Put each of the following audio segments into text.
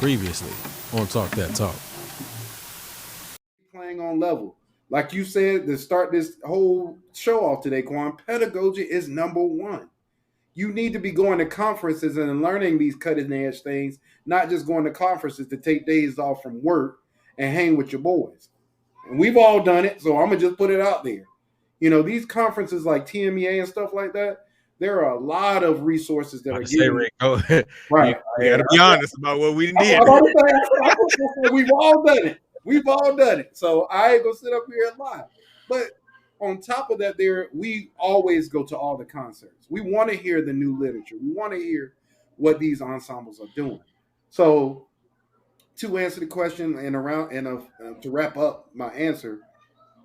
previously on Talk That Talk. Playing on level. Like you said, to start this whole show off today, Quan, pedagogy is number one. You need to be going to conferences and learning these cutting edge things, not just going to conferences to take days off from work and hang with your boys. And we've all done it, so I'm gonna just put it out there. These conferences like TMEA and stuff like that, there are a lot of resources that are given. Rick, go. Right. You got to be honest about what we did. We've all done it. We've all done it. So I ain't gonna sit up here and lie. But on top of that, we always go to all the concerts. We want to hear the new literature. We want to hear what these ensembles are doing. So to answer the question to wrap up my answer,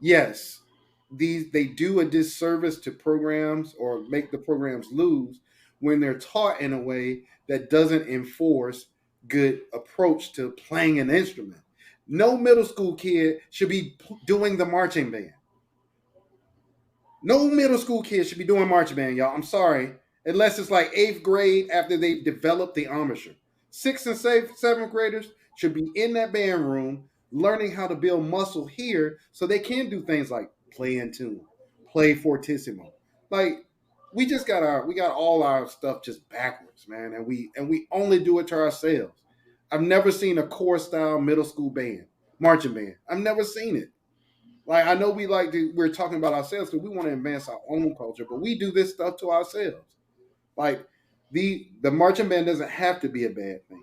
yes, they do a disservice to programs or make the programs lose when they're taught in a way that doesn't enforce good approach to playing an instrument. No middle school kid should be doing the marching band. No middle school kid should be doing marching band, y'all. I'm sorry. Unless it's like 8th grade after they've developed the embouchure. 6th and 7th graders should be in that band room learning how to build muscle here so they can do things like play in tune, play fortissimo. Like we got all our stuff just backwards, man. And we only do it to ourselves. I've never seen a core style middle school band, marching band. I've never seen it. Like I know we're talking about ourselves because we want to advance our own culture, but we do this stuff to ourselves. Like the marching band doesn't have to be a bad thing.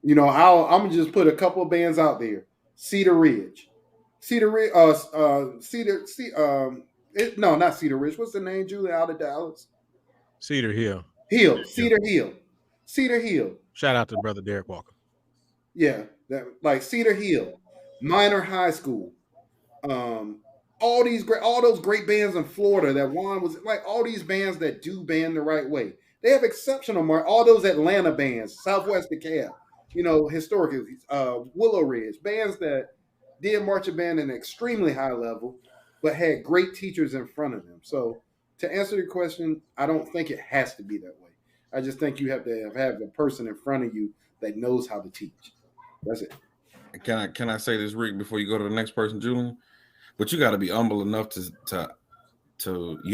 I'm gonna just put a couple of bands out there. Cedar Ridge. Not Cedar Ridge. What's the name, Julie, out of Dallas? Cedar Hill. Cedar Hill. Shout out to brother Derek Walker. Yeah, like Cedar Hill, Minor High School. All those great bands in Florida that Juan was like, all these bands that do band the right way. They have exceptional all those Atlanta bands, Southwest DeKalb, historically, Willow Ridge, bands that did marching band at an extremely high level, but had great teachers in front of them. So to answer the question, I don't think it has to be that way. I just think you have to have the person in front of you that knows how to teach. That's it. Can I say this, Rick, before you go to the next person, Julian? But you got to be humble enough you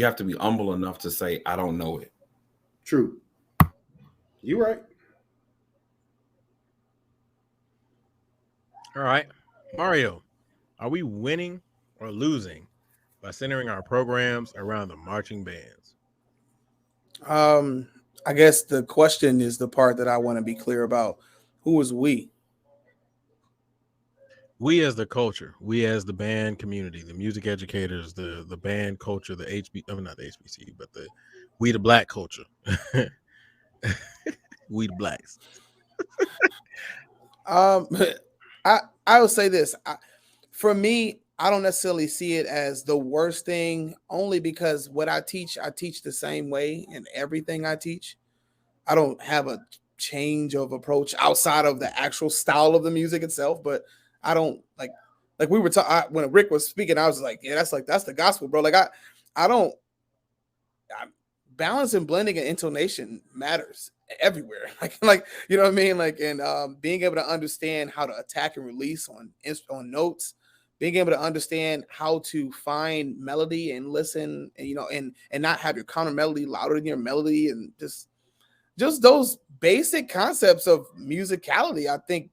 have to be humble enough to say, I don't know it. True. You're right. All right. Mario, are we winning or losing by centering our programs around the marching bands? I guess the question is the part that I want to be clear about. Who is we? We as the culture, we as the band community, the music educators, the band culture, not the HBC, but we the black culture. We the blacks. I would say this. For me, I don't necessarily see it as the worst thing, only because what I teach the same way in everything I teach. I don't have a change of approach outside of the actual style of the music itself, but I don't like we were talking when Rick was speaking. I was like, yeah, that's the gospel, bro. Like balance and blending and intonation matters everywhere. Like you know what I mean. Like and being able to understand how to attack and release on notes, being able to understand how to find melody and listen, and not have your counter melody louder than your melody, and just those basic concepts of musicality. I think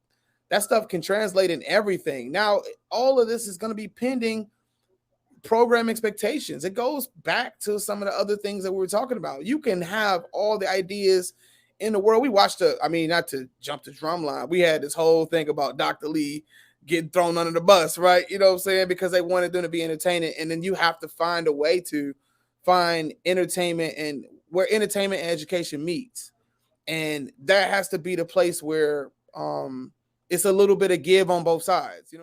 that stuff can translate in everything. Now, all of this is going to be pending program expectations. It goes back to some of the other things that we were talking about. You can have all the ideas in the world. We watched not to jump the drumline. We had this whole thing about Dr. Lee getting thrown under the bus, right? You know what I'm saying? Because they wanted them to be entertaining. And then you have to find a way to find entertainment and where entertainment and education meets. And that has to be the place where it's a little bit of give on both sides,